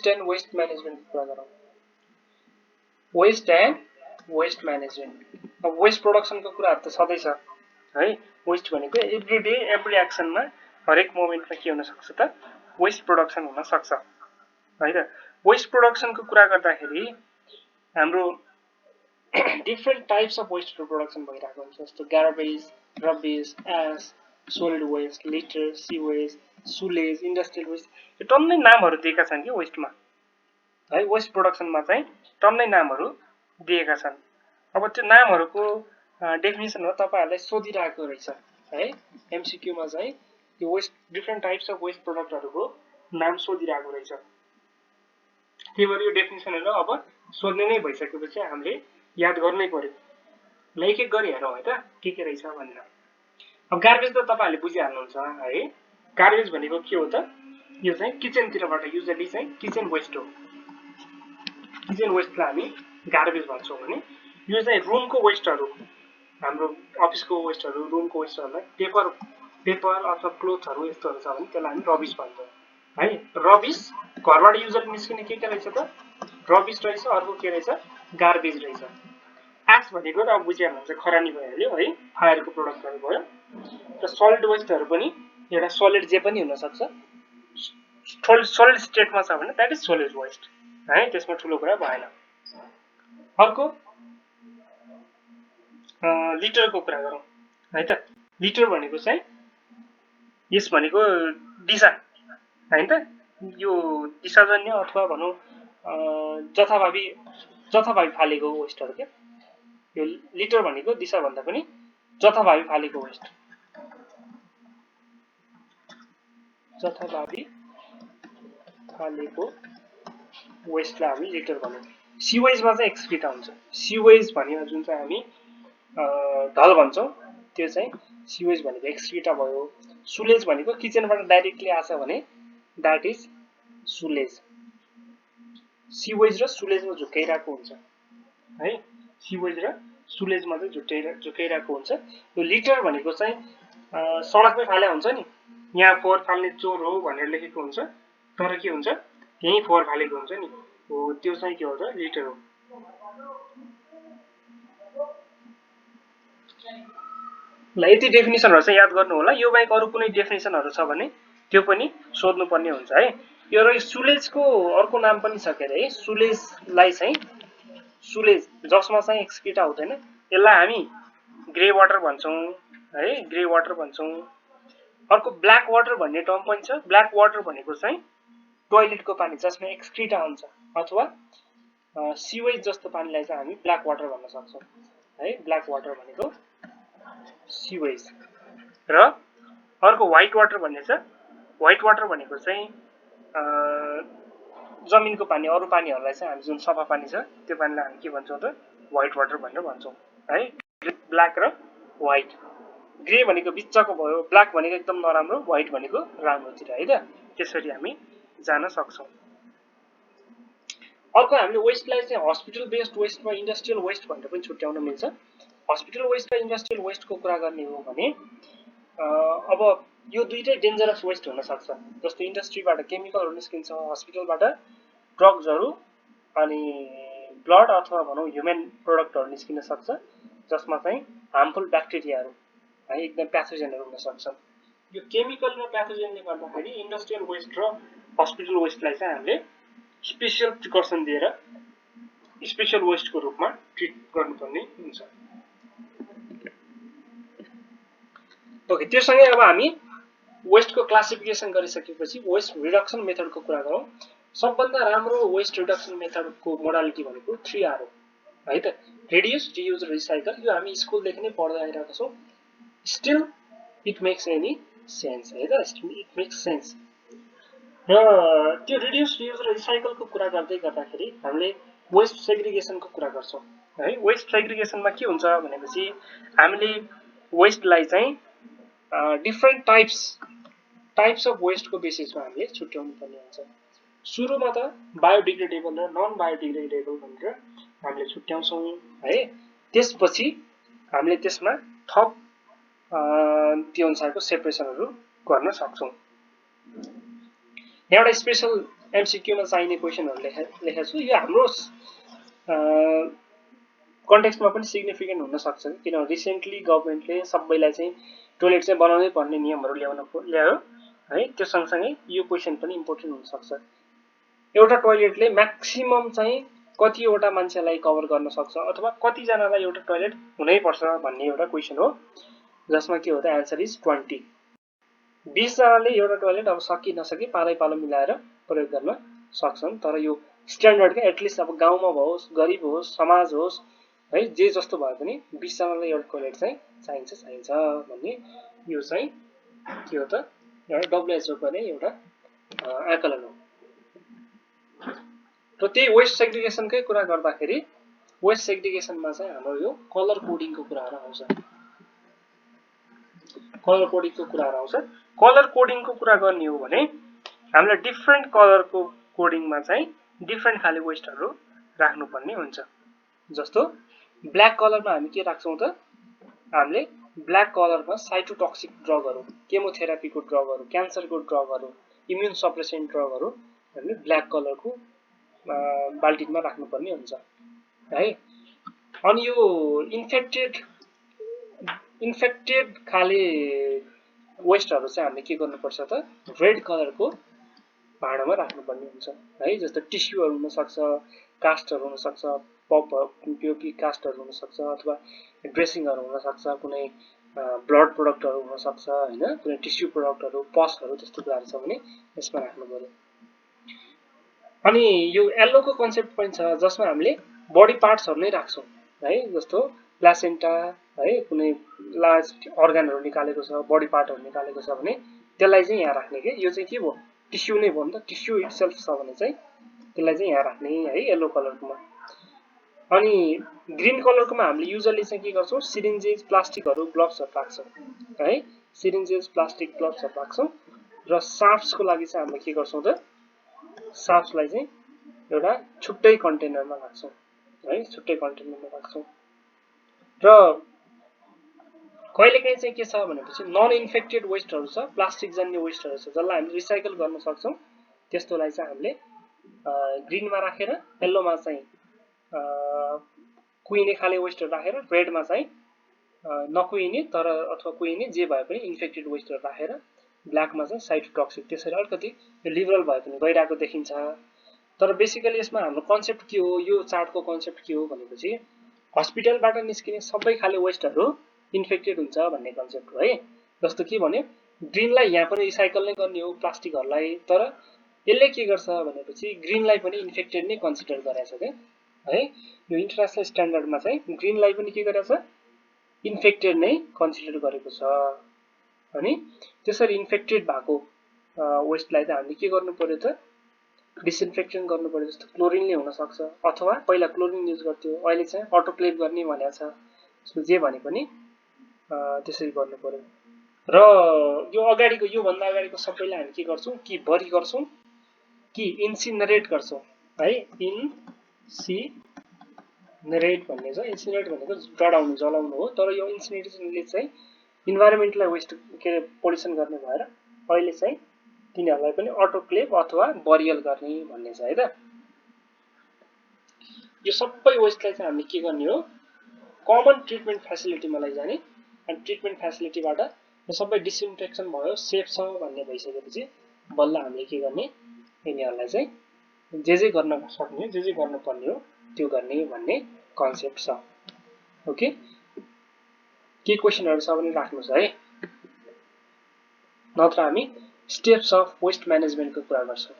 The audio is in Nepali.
वेस्ट एन्ड वेस्ट म्यानेजमेन्ट कुरा गरौँ। Waste and waste management. अब वेस्ट प्रोडक्सनको कुराहरु त सधैँ छ है। वेस्ट भनेको एभ्री डे एभ्री एक्सनमा हरेक मोमेन्टमा के हुन सक्छ त वेस्ट प्रोडक्सन हुन सक्छ है त। वेस्ट प्रोडक्सनको कुरा गर्दाखेरि हाम्रो different types of waste production भइरहेको हुन्छ, जस्तो garbage, rubbish, ash, solid waste, litter, sea waste, sullage, industrial waste, यो टन्नै नामहरु दिएका छन् के वेस्टमा है। वेस्ट प्रोडक्सनमा चाहिँ टन्नै नामहरु दिएका छन्। अब त्यो नामहरुको डेफिनेसन हो तपाईहरुलाई सोधिरहेको रहेछ है। एमसीक्यू मा चाहिँ यो waste different types of waste प्रोडक्टहरुको नाम सोधिरहेको रहेछ। त्यही भएर यो डेफिनेसनहरु अब सोध्ने नै भइसकेपछि हामीले याद गर्नै पर्यो। ल एक एक गरी हेरौँ है त के रहेछ भनेर। अब गार्बेज त तपाईहरुले बुझिहाल्नुहुन्छ है। गार्बेज भनेको के हो त? यो चाहिँ किचनतिरबाट युजुअली चाहिँ किचन वेस्ट हो। किचन वेस्टलाई हामी गार्बेज भन्छौं भने यो चाहिँ रुमको वेस्टहरु, हाम्रो अफिसको वेस्टहरु, रुमको वेस्टहरुलाई पेपर अथवा क्लोथहरु यस्तोहरु छ भने त्यसलाई हामी रबिस भन्छौं है। रबिस घरबाट युजली निस्किने के रहेछ त? रबिस रहेछ। अर्को के रहेछ? गार्बेज रहेछ। एस भनेको त अब बुझिहाल्नुहुन्छ खरानी भइहाल्यो है, फायरको प्रोडक्टहरु भयो। र सलिड वेस्टहरु पनि एउटा सलिड जे पनि हुन सक्छ, सलिड स्टेटमा छ भने दैट इज सलिड वेस्ट है, त्यसमा ठुलो कुरा भएन। अर्को लिटरको कुरा गरौँ है त। लिटर भनेको चाहिँ यस भनेको दिशा हैन त, यो दिशाजन्य अथवा भनौं जथाभावी फालेको वेस्टहरु के। यो लिटर भनेको दिशा भन्दा पनि जथाभावी फालेको वेस्ट, जथाभावी फालेको वेस्टलाई हामी लिटर भन्छौं। सीवेजमा चाहिँ एक्सक्रिटा हुन्छ। सीवेज भनेको जुन चाहिँ हामी ढल भन्छौं त्यो चाहिँ सीवेज भनेको एक्सक्रिटा भयो। सुलेज भनेको किचनबाट डाइरेक्टली आछ भने दैट इज सुलेज। सीवेज र सुलेजमा झुक्काइराको हुन्छ है। सीवेज र सुलेजमा चाहिँ झुक्काइराको हुन्छ। यो लिटर भनेको चाहिँ सडकमै फाले हुन्छ नि, यहाँ फोहोर फाल्ने चोर हो भनेर लेखेको हुन्छ, तर के हुन्छ त्यही फोहोर फालेको हुन्छ नि, हो त्यो चाहिँ के हो त लिटर हो। ल यति डेफिनेसनहरु चाहिँ याद गर्नु होला। यो बाहेक अरु कुनै डेफिनेसनहरु छ भने त्यो पनि सोध्नु पर्ने हुन्छ है। यो र सुलेजको अर्को नाम पनि छ के रे, सुलेजलाई चाहिँ सुलेज जसमा चाहिँ एक्सक्रिटा हुँदैन यसलाई हामी ग्रे वाटर भन्छौं है, ग्रे वाटर भन्छौं। अर्को ब्ल्याक वाटर भन्ने टर्म पनि छ। ब्ल्याक वाटर भनेको चाहिँ टोयलेटको पानी जसमा एक्सक्रिटा हुन्छ, अथवा सीवेज जस्तो पानीलाई चाहिँ हामी ब्ल्याक वाटर भन्न सक्छौं है। ब्ल्याक वाटर भनेको सीवेज। र अर्को व्हाइट वाटर भन्ने छ। व्हाइट वाटर भनेको चाहिँ जमिनको पानी, अरु पानीहरुलाई चाहिँ हामी जुन सफा पानी छ त्यो पानीलाई हामी के भन्छौं त व्हाइट वाटर भनेर भन्छौं है। ब्ल्याक र व्हाइट। ग्रे भनेको बिचको भयो, ब्ल्याक भनेको एकदम नराम्रो, व्हाइट भनेको राम्रोतिर है त। त्यसरी हामी जान सक्छौं। अर्को हामीले वेस्टलाई चाहिँ हस्पिटल बेस्ड वेस्ट र इन्डस्ट्रियल वेस्ट भनेर पनि छुट्याउन मिल्छ। हस्पिटल वेस्ट र इन्डस्ट्रियल वेस्टको कुरा गर्ने हो भने अब यो दुईटै डेन्जरस वेस्ट हुन सक्छ। जस्तो इन्डस्ट्रीबाट केमिकलहरु निस्किन्छ, हस्पिटलबाट ड्रग्सहरु अनि ब्लड अथवा भनौं ह्युमन प्रोडक्टहरु निस्किन सक्छ, जसमा चाहिँ हार्मफुल ब्याक्टेरियाहरु है, एकदम प्याथोजेनहरु हुन सक्छन्। यो केमिकल र प्याथोजेनले गर्दाखेरि इन्डस्ट्रियल वेस्ट र हस्पिटल वेस्टलाई चाहिँ हामीले स्पेशल प्रिकसन दिएर स्पेशल वेस्टको रूपमा ट्रिट गर्नुपर्ने हुन्छ। ओके, त्यससँगै अब हामी वेस्टको क्लासिफिकेसन गरिसकेपछि वेस्ट रिडक्सन मेथडको कुरा गरौँ। सबभन्दा राम्रो वेस्ट रिडक्सन मेथडको मोडालिटी भनेको 3R हो है त। रिड्युस, रियुज र रिसाइकल। यो हामी स्कुलदेखि नै पढ्दै आइरहेका छौं। Still it makes any sense है त, इट मेक्स सेन्स। र त्यो रिड्युस, रियुज र रिसाइकलको कुरा गर्दै गर्दाखेरि हामीले वेस्ट सेग्रिगेसनको कुरा गर्छौं है। वेस्ट सेग्रिगेसनमा के हुन्छ भनेपछि हामीले वेस्टलाई चाहिँ डिफरेन्ट टाइप्स अफ वेस्टको बेसिसमा हामीले छुट्याउनु पर्ने हुन्छ। सुरुमा त बायोडिग्रेडेबल र नन बायोडिग्रेडेबल भनेर हामीले छुट्याउँछौं है। त्यसपछि हामीले त्यसमा थप त्यो अनुसारको सेपरेसनहरु गर्न सक्छौं। एउटा स्पेशल MCQ मा चाहिने क्वेशनहरु लेखेको छु। यो हाम्रो कन्टेक्स्टमा पनि सिग्निफिकेन्ट हुन सक्छ किनभने रिसेन्टली गभर्नमेन्टले सबैलाई चाहिँ टोयलेट चाहिँ बनाउनै पर्ने नियमहरु ल्यायो है। त्यो सँगसँगै यो क्वेशन पनि इम्पोर्टेन्ट हुन सक्छ। एउटा टोयलेटले म्याक्सिमम चाहिँ कतिवटा मान्छेलाई कभर गर्न सक्छ अथवा कति जनालाई एउटा टोयलेट हुनै पर्छ भन्ने एउटा क्वेशन हो, जसमा के हो त आन्सर इज 20। 20 जनाले एउटा टोयलेट अब सकी नसकी पालै पालो मिलाएर प्रयोग गर्न सक्छन्। तर यो स्ट्यान्डर्ड के एटलिस्ट अब गाउँमा होस्, गरिब होस्, समाज होस् है, जे जस्तो भए पनि 20 जनालाई एउटा टोयलेट चाहिँ चाहिन्छ भन्ने यो चाहिँ के हो त एउटा WHO को नै एउटा आकलन हो। र त्यही वेस्ट सेग्रिगेसनकै कुरा गर्दाखेरि वेस्ट सेग्रिगेसनमा चाहिँ हाम्रो यो कलर कोडिङको कुराहरु आउँछ। कलर कोडिङको कुराहरु आउँछ। कलर कोडिङको कुरा गर्ने हो भने हामीले डिफरेन्ट कलरको कोडिङमा चाहिँ डिफरेन्ट खाले वेस्टहरु राख्नुपर्ने हुन्छ। जस्तो ब्ल्याक कलरमा हामी के राख्छौं त, हामीले ब्ल्याक कलरमा साइटोटक्सिक ड्रगहरु, केमोथेरापीको ड्रगहरु, क्यान्सरको ड्रगहरु, इम्युन सप्रेसेन्ट ड्रगहरु हामीले ब्ल्याक कलरको बाल्टिनमा राख्नुपर्ने हुन्छ है। अनि यो इन्फेक्टेड खाले वेस्टहरु चाहिँ हामीले के गर्नुपर्छ त, रेड कलरको भाँडामा राख्नुपर्ने हुन्छ है। जस्तो टिस्युहरु हुन सक्छ, कास्टहरु हुन सक्छ, पीओपी कास्टहरु हुन सक्छ अथवा ड्रेसिङहरु हुन सक्छ, कुनै ब्लड प्रोडक्टहरु हुन सक्छ हैन, कुनै टिस्यु प्रोडक्टहरु, पसहरु त्यस्तो कुराहरु छ भने यसमा राख्नु पर्यो। अनि यो येल्लोको कन्सेप्ट पनि छ जसमा हामीले बडी पार्ट्सहरु नै राख्छौं है। जस्तो प्लासेन्टा है, कुनै लार्ज अर्गनहरु निकालेको छ, बडी पार्टहरु निकालेको छ भने त्यसलाई चाहिँ यहाँ राख्ने के, यो चाहिँ के भयो टिस्यु नै भयो नि त, टिस्यु इटसेल्फ छ भने चाहिँ त्यसलाई चाहिँ यहाँ राख्ने है येल्लो कलरकोमा। अनि ग्रीन कलरकोमा हामीले युजुअली चाहिँ के गर्छौं, सिरिन्जेस, प्लास्टिकहरु, ग्लोभ्सहरु राख्छौं है। सिरिन्जेस, प्लास्टिक, ग्लोभ्सहरु राख्छौं। र साफ्सको लागि चाहिँ हामीले के गर्छौं त, साफ्सलाई चाहिँ एउटा छुट्टै कन्टेनरमा राख्छौं है, छुट्टै कन्टेनरमा राख्छौं। र कहिलेकाहीँ चाहिँ के छ भनेपछि नन इन्फेक्टेड वेस्टहरु छ, प्लास्टिक जन्य वेस्टहरु छ जसलाई हामीले रिसाइकल गर्न सक्छौं। त्यस्तोलाई चाहिँ हामीले ग्रीनमा राखेर येल्लोमा चाहिँ कुहिने खाले वेस्टहरु राखेर, रेडमा चाहिँ नकुहिने तर अथवा कुहिने जे भए पनि इन्फेक्टेड वेस्टहरु राखेर, ब्ल्याकमा चाहिँ साइटोटक्सिक। त्यसरी अलिकति लिबरल भए पनि गइराको देखिन्छ। तर बेसिकली यसमा हाम्रो कन्सेप्ट के हो, यो चार्टको कन्सेप्ट के हो भनेपछि हस्पिटलबाट निस्किने सबै खाले वेस्टहरु इन्फेक्टेड हुन्छ भन्ने कन्सेप्ट हो है। जस्तो के भन्यो, ग्रीनलाई यहाँ पनि रिसाइकल नै गर्ने हो प्लास्टिकहरुलाई, तर यसले के गर्छ भनेपछि ग्रीनलाई पनि इन्फेक्टेड नै कन्सिडर गरेछ के है। यो इन्टरनेशनल स्ट्यान्डर्डमा चाहिँ ग्रीनलाई पनि के गरेछ, इन्फेक्टेड नै कन्सिडर गरेको छ। अनि त्यसरी इन्फेक्टेड भएको वेस्टलाई चाहिँ हामीले के गर्नु पर्यो त, डिसइन्फेक्सन गर्नु पर्यो। जस्तो क्लोरिनले हुन सक्छ अथवा पहिला क्लोरिन युज गर्थ्यो, अहिले चाहिँ अटोक्लेभ गर्ने भनेको छ। त्यसको जे भने पनि त्यसरी गर्नु पर्यो। र यो अगाडिको यो भन्दा अगाडिको सबैलाई हामी के गर्छौं, कि बरी गर्छौं कि इन्सिनरेट गर्छौं है। इन्सिनरेट भन्ने छ, इन्सिनरेट भनेको जडाउनु, जलाउनु हो। तर यो इन्सिनरेसनले चाहिँ इन्भाइरोमेन्टलाई वेस्ट के पोल्युसन गर्ने भएर अहिले चाहिँ तिनीहरुलाई पनि अटोक्लेभ अथवा बरियल गर्ने भन्ने छ है त। यो सबै वेस्टलाई चाहिँ हामीले के गर्ने हो, कमन ट्रिटमेन्ट फेसिलिटीमा लैजाने। अनि ट्रिटमेन्ट फेसिलिटीबाट यो सबै डिसइन्फेक्सन भयो, सेफ छ भन्ने भइसकेपछि बल्ल हामीले के गर्ने, यिनीहरुलाई चाहिँ जे गर्न सक्ने, जे गर्नुपर्ने हो त्यो गर्ने भन्ने कन्सेप्ट छ। ओके, के क्वेशनहरु छ भने राख्नुस् है, नत्र हामी स्टेप्स अफ वेस्ट म्यानेजमेन्टको कुरा गर्छौं।